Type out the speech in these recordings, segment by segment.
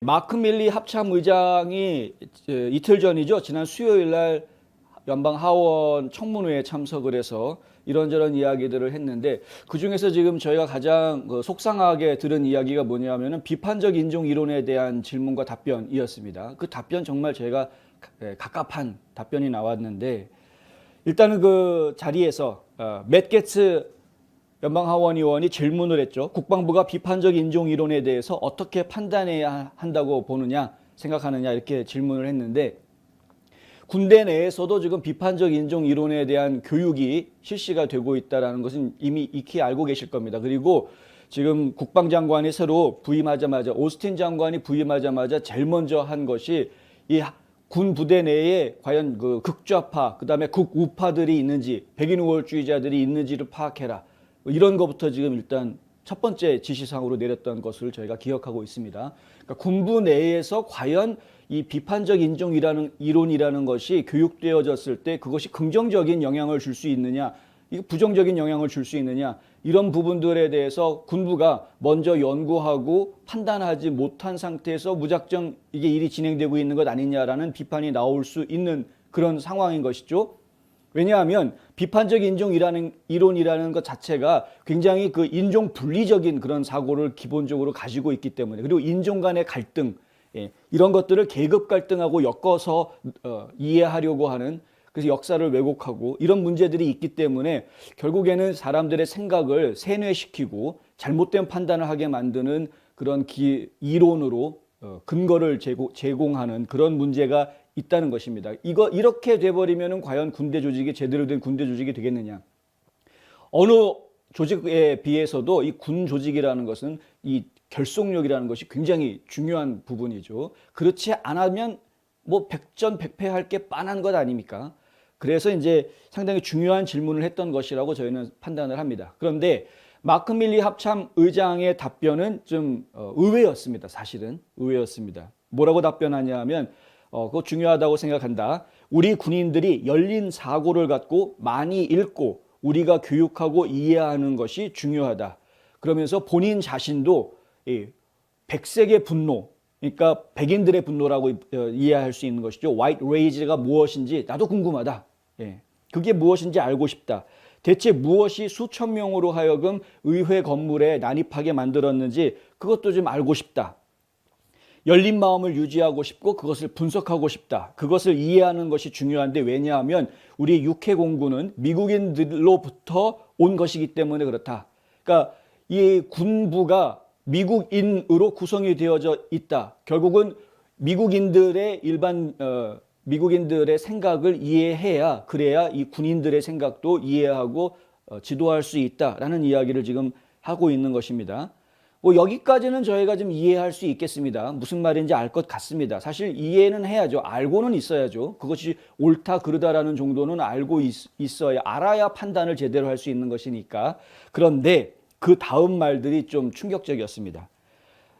마크 밀리 합참의장이 이틀 전이죠. 지난 수요일 날 연방 하원 청문회에 참석을 해서 이런저런 이야기들을 했는데, 그중에서 지금 저희가 가장 속상하게 들은 이야기가 뭐냐면은 비판적 인종 이론에 대한 질문과 답변이었습니다. 그 답변 정말 저희가 갑갑한 답변이 나왔는데, 일단은 그 자리에서 맷 게츠 연방하원의원이 질문을 했죠. 국방부가 비판적 인종 이론에 대해서 어떻게 판단해야 한다고 보느냐, 생각하느냐, 이렇게 질문을 했는데, 군대 내에서도 지금 비판적 인종 이론에 대한 교육이 실시가 되고 있다는 것은 이미 익히 알고 계실 겁니다. 그리고 지금 국방장관이 새로 부임하자마자, 오스틴 장관이 부임하자마자 제일 먼저 한 것이 이 군 부대 내에 과연 그 극좌파, 그다음에 극우파들이 있는지, 백인 우월주의자들이 있는지를 파악해라, 이런 것부터 지금 일단 첫 번째 지시사항으로 내렸던 것을 저희가 기억하고 있습니다. 그러니까 군부 내에서 과연 이 비판적 인종이라는 이론이라는 것이 교육되어졌을 때 그것이 긍정적인 영향을 줄 수 있느냐, 부정적인 영향을 줄 수 있느냐, 이런 부분들에 대해서 군부가 먼저 연구하고 판단하지 못한 상태에서 무작정 이게 일이 진행되고 있는 것 아니냐라는 비판이 나올 수 있는 그런 상황인 것이죠. 왜냐하면 비판적 인종 이론이라는 것 자체가 굉장히 그 인종 분리적인 그런 사고를 기본적으로 가지고 있기 때문에, 그리고 인종 간의 갈등, 이런 것들을 계급 갈등하고 엮어서 이해하려고 하는, 그래서 역사를 왜곡하고 이런 문제들이 있기 때문에 결국에는 사람들의 생각을 세뇌시키고 잘못된 판단을 하게 만드는 그런 이론으로 근거를 제공하는 그런 문제가 있다는 것입니다. 이렇게 돼버리면은 과연 군대 조직이 제대로 된 군대 조직이 되겠느냐? 어느 조직에 비해서도 이 군 조직이라는 것은 이 결속력이라는 것이 굉장히 중요한 부분이죠. 그렇지 않으면 뭐 백전백패할 게 뻔한 것 아닙니까? 그래서 이제 상당히 중요한 질문을 했던 것이라고 저희는 판단을 합니다. 그런데 마크 밀리 합참 의장의 답변은 좀 의외였습니다. 사실은 의외였습니다. 뭐라고 답변하냐 하면 그거 중요하다고 생각한다. 우리 군인들이 열린 사고를 갖고 많이 읽고 우리가 교육하고 이해하는 것이 중요하다. 그러면서 본인 자신도 백색의 분노, 그러니까 백인들의 분노라고 이해할 수 있는 것이죠. White Rage가 무엇인지 나도 궁금하다. 그게 무엇인지 알고 싶다. 대체 무엇이 수천 명으로 하여금 의회 건물에 난입하게 만들었는지 그것도 좀 알고 싶다. 열린 마음을 유지하고 싶고 그것을 분석하고 싶다. 그것을 이해하는 것이 중요한데, 왜냐하면 우리 육해공군은 미국인들로부터 온 것이기 때문에 그렇다. 그러니까 이 군부가 미국인으로 구성이 되어져 있다. 결국은 미국인들의 미국인들의 생각을 이해해야, 그래야 이 군인들의 생각도 이해하고 지도할 수 있다라는 이야기를 지금 하고 있는 것입니다. 뭐 여기까지는 저희가 좀 이해할 수 있겠습니다. 무슨 말인지 알 것 같습니다. 사실 이해는 해야죠. 알고는 있어야죠. 그것이 옳다 그르다라는 정도는 알고 있어야, 알아야 판단을 제대로 할 수 있는 것이니까. 그런데 그 다음 말들이 좀 충격적이었습니다.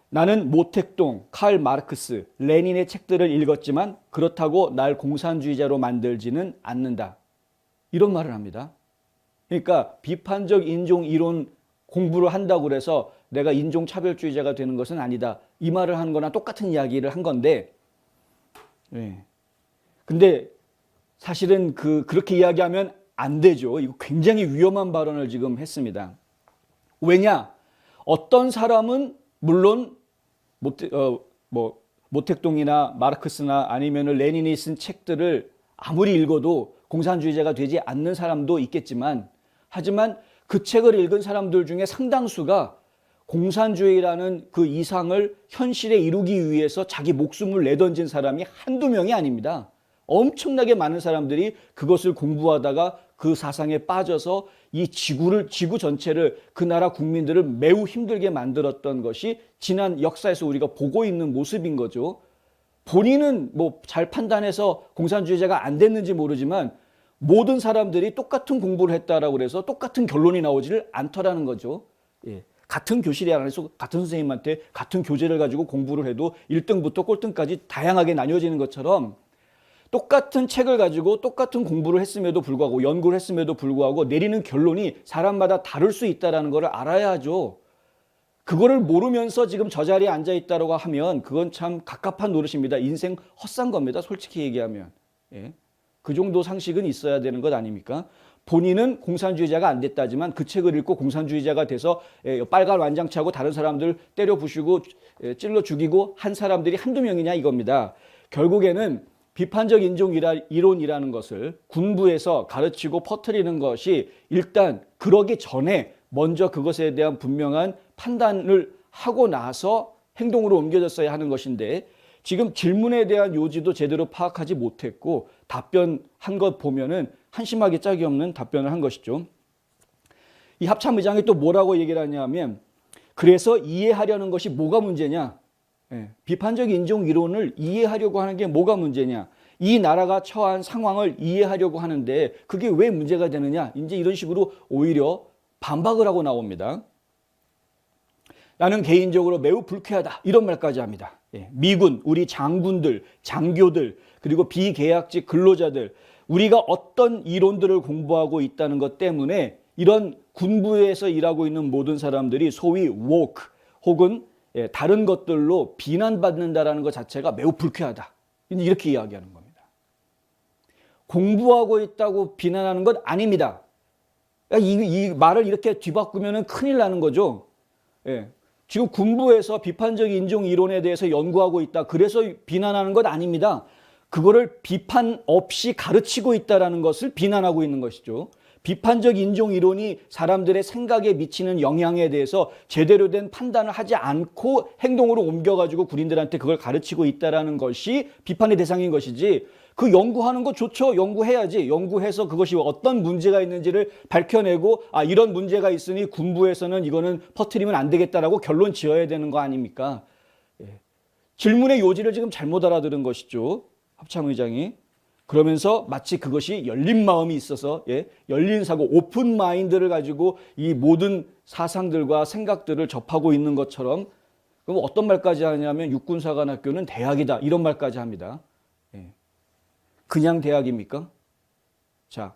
나는 모택동, 칼 마르크스, 레닌의 책들을 읽었지만 그렇다고 날 공산주의자로 만들지는 않는다. 이런 말을 합니다. 그러니까 비판적 인종 이론 공부를 한다고 해서 내가 인종차별주의자가 되는 것은 아니다. 이 말을 한 거나 똑같은 이야기를 한 건데, 근데 사실은 그렇게 이야기하면 안 되죠. 이거 굉장히 위험한 발언을 지금 했습니다. 왜냐? 어떤 사람은 물론 모택동이나 마르크스나 아니면 레닌이 쓴 책들을 아무리 읽어도 공산주의자가 되지 않는 사람도 있겠지만, 하지만 그 책을 읽은 사람들 중에 상당수가 공산주의라는 그 이상을 현실에 이루기 위해서 자기 목숨을 내던진 사람이 한두 명이 아닙니다. 엄청나게 많은 사람들이 그것을 공부하다가 그 사상에 빠져서 이 지구 전체를, 그 나라 국민들을 매우 힘들게 만들었던 것이 지난 역사에서 우리가 보고 있는 모습인 거죠. 본인은 뭐 잘 판단해서 공산주의자가 안 됐는지 모르지만 모든 사람들이 똑같은 공부를 했다라고 해서 똑같은 결론이 나오지를 않더라는 거죠. 같은 교실에 안에서 같은 선생님한테 같은 교재를 가지고 공부를 해도 1등부터 꼴등까지 다양하게 나뉘어지는 것처럼, 똑같은 책을 가지고 똑같은 공부를 했음에도 불구하고, 연구를 했음에도 불구하고 내리는 결론이 사람마다 다를 수 있다는 것을 알아야 하죠. 그거를 모르면서 지금 저 자리에 앉아 있다고 하면 그건 참 갑갑한 노릇입니다. 인생 헛산 겁니다. 솔직히 얘기하면. 예. 그 정도 상식은 있어야 되는 것 아닙니까? 본인은 공산주의자가 안 됐다지만 그 책을 읽고 공산주의자가 돼서 빨간 완장차고 다른 사람들 때려 부수고 찔러 죽이고 한 사람들이 한두 명이냐 이겁니다. 결국에는 비판적 인종 이론이라는 것을 군부에서 가르치고 퍼뜨리는 것이 일단 그러기 전에 먼저 그것에 대한 분명한 판단을 하고 나서 행동으로 옮겨졌어야 하는 것인데 지금 질문에 대한 요지도 제대로 파악하지 못했고 답변한 것 보면은 한심하게 짝이 없는 답변을 한 것이죠. 이 합참의장이 또 뭐라고 얘기를 하냐면 그래서 이해하려는 것이 뭐가 문제냐. 비판적 인종 이론을 이해하려고 하는 게 뭐가 문제냐. 이 나라가 처한 상황을 이해하려고 하는데 그게 왜 문제가 되느냐. 이제 이런 식으로 오히려 반박을 하고 나옵니다. 나는 개인적으로 매우 불쾌하다. 이런 말까지 합니다. 미군, 우리 장군들, 장교들, 그리고 비계약직 근로자들, 우리가 어떤 이론들을 공부하고 있다는 것 때문에 이런 군부에서 일하고 있는 모든 사람들이 소위 woke 혹은 다른 것들로 비난받는다는 것 자체가 매우 불쾌하다. 이렇게 이야기하는 겁니다. 공부하고 있다고 비난하는 것 아닙니다. 이 말을 이렇게 뒤바꾸면 큰일 나는 거죠. 지금 군부에서 비판적 인종 이론에 대해서 연구하고 있다. 그래서 비난하는 것 아닙니다. 그거를 비판 없이 가르치고 있다는 것을 비난하고 있는 것이죠. 비판적 인종 이론이 사람들의 생각에 미치는 영향에 대해서 제대로 된 판단을 하지 않고 행동으로 옮겨가지고 군인들한테 그걸 가르치고 있다는 것이 비판의 대상인 것이지 그 연구하는 거 좋죠. 연구해야지. 연구해서 그것이 어떤 문제가 있는지를 밝혀내고 이런 문제가 있으니 군부에서는 이거는 퍼뜨리면 안 되겠다라고 결론 지어야 되는 거 아닙니까? 질문의 요지를 지금 잘못 알아들은 것이죠. 합참의장이. 그러면서 마치 그것이 열린 마음이 있어서 열린 사고, 오픈 마인드를 가지고 이 모든 사상들과 생각들을 접하고 있는 것처럼 그럼 어떤 말까지 하냐면 육군사관학교는 대학이다. 이런 말까지 합니다. 그냥 대학입니까? 자,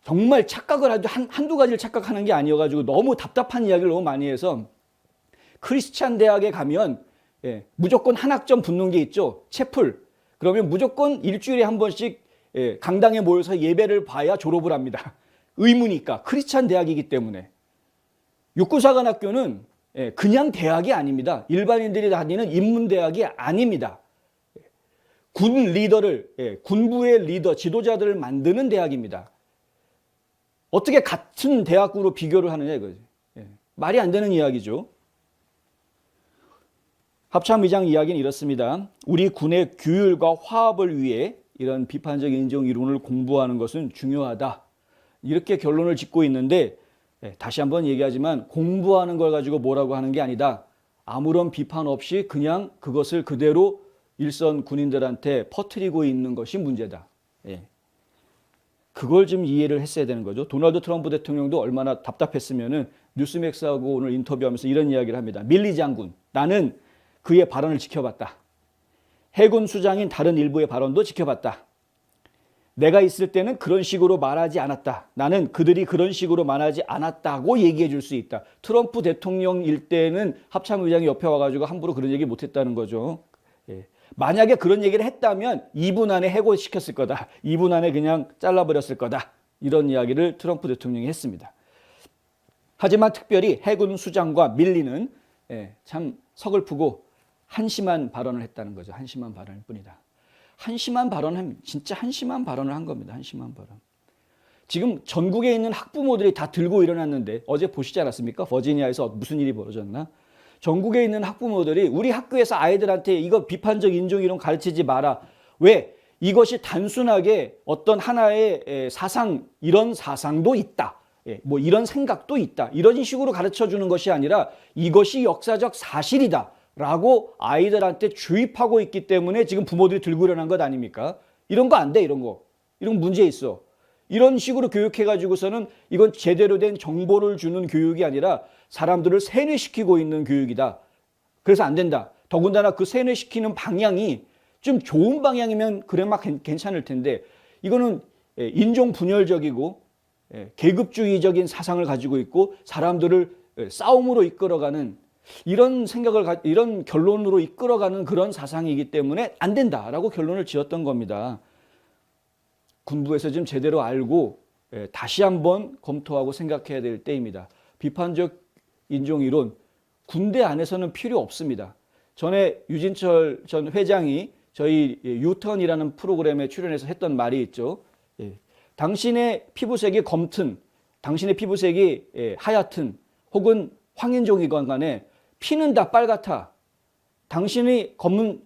정말 착각을 아주 한두 가지를 착각하는 게 아니어가지고 너무 답답한 이야기를 너무 많이 해서 크리스찬 대학에 가면 무조건 한 학점 붙는 게 있죠. 채플. 그러면 무조건 일주일에 한 번씩 강당에 모여서 예배를 봐야 졸업을 합니다. 의무니까. 크리스찬 대학이기 때문에. 육군사관학교는 그냥 대학이 아닙니다. 일반인들이 다니는 인문대학이 아닙니다. 군 리더를, 군부의 리더, 지도자들을 만드는 대학입니다. 어떻게 같은 대학으로 비교를 하느냐 이거지. 말이 안 되는 이야기죠. 합참의장 이야기는 이렇습니다. 우리 군의 규율과 화합을 위해 이런 비판적 인종 이론을 공부하는 것은 중요하다. 이렇게 결론을 짓고 있는데 다시 한번 얘기하지만 공부하는 걸 가지고 뭐라고 하는 게 아니다. 아무런 비판 없이 그냥 그것을 그대로 일선 군인들한테 퍼뜨리고 있는 것이 문제다. 그걸 좀 이해를 했어야 되는 거죠. 도널드 트럼프 대통령도 얼마나 답답했으면은 뉴스맥스하고 오늘 인터뷰하면서 이런 이야기를 합니다. 밀리 장군, 나는 그의 발언을 지켜봤다. 해군 수장인 다른 일부의 발언도 지켜봤다. 내가 있을 때는 그런 식으로 말하지 않았다. 나는 그들이 그런 식으로 말하지 않았다고 얘기해 줄 수 있다. 트럼프 대통령일 때는 합참의장이 옆에 와가지고 함부로 그런 얘기 못했다는 거죠. 만약에 그런 얘기를 했다면 2분 안에 해고시켰을 거다. 2분 안에 그냥 잘라버렸을 거다. 이런 이야기를 트럼프 대통령이 했습니다. 하지만 특별히 해군 수장과 밀리는 참 서글프고 한심한 발언을 했다는 거죠. 한심한 발언일 뿐이다. 한심한 발언은 진짜 한심한 발언을 한 겁니다. 한심한 발언. 지금 전국에 있는 학부모들이 다 들고 일어났는데 어제 보시지 않았습니까? 버지니아에서 무슨 일이 벌어졌나? 전국에 있는 학부모들이 우리 학교에서 아이들한테 이거 비판적 인종 이론 가르치지 마라. 왜? 이것이 단순하게 어떤 하나의 사상, 이런 사상도 있다. 뭐 이런 생각도 있다. 이런 식으로 가르쳐 주는 것이 아니라 이것이 역사적 사실이다. 라고 아이들한테 주입하고 있기 때문에 지금 부모들이 들고 일어난 것 아닙니까? 이런 거 안 돼, 이런 거. 이런 문제 있어. 이런 식으로 교육해가지고서는 이건 제대로 된 정보를 주는 교육이 아니라 사람들을 세뇌시키고 있는 교육이다. 그래서 안 된다. 더군다나 그 세뇌시키는 방향이 좀 좋은 방향이면 그래 막 괜찮을 텐데 이거는 인종 분열적이고 계급주의적인 사상을 가지고 있고 사람들을 싸움으로 이끌어가는 이런 생각을 이런 결론으로 이끌어가는 그런 사상이기 때문에 안 된다라고 결론을 지었던 겁니다. 군부에서 좀 제대로 알고 다시 한번 검토하고 생각해야 될 때입니다. 비판적 인종이론 군대 안에서는 필요 없습니다. 전에 유진철 전 회장이 저희 유턴이라는 프로그램에 출연해서 했던 말이 있죠. 당신의 피부색이 검튼, 당신의 피부색이 하얗든 혹은 황인종이건 간에 피는 다 빨갛다. 당신이 검은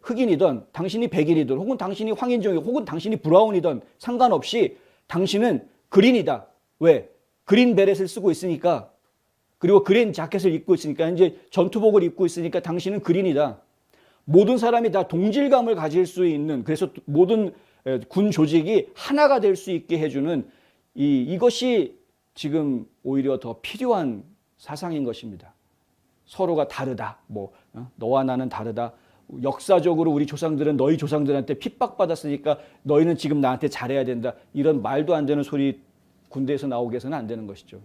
흑인이든 당신이 백인이든 혹은 당신이 황인종이든 혹은 당신이 브라운이든 상관없이 당신은 그린이다. 왜? 그린 베렛을 쓰고 있으니까, 그리고 그린 자켓을 입고 있으니까, 이제 전투복을 입고 있으니까 당신은 그린이다. 모든 사람이 다 동질감을 가질 수 있는, 그래서 모든 군 조직이 하나가 될 수 있게 해주는 이것이 지금 오히려 더 필요한 사상인 것입니다. 서로가 다르다. 너와 나는 다르다. 역사적으로 우리 조상들은 너희 조상들한테 핍박받았으니까 너희는 지금 나한테 잘해야 된다. 이런 말도 안 되는 소리 군대에서 나오게 해서는 안 되는 것이죠.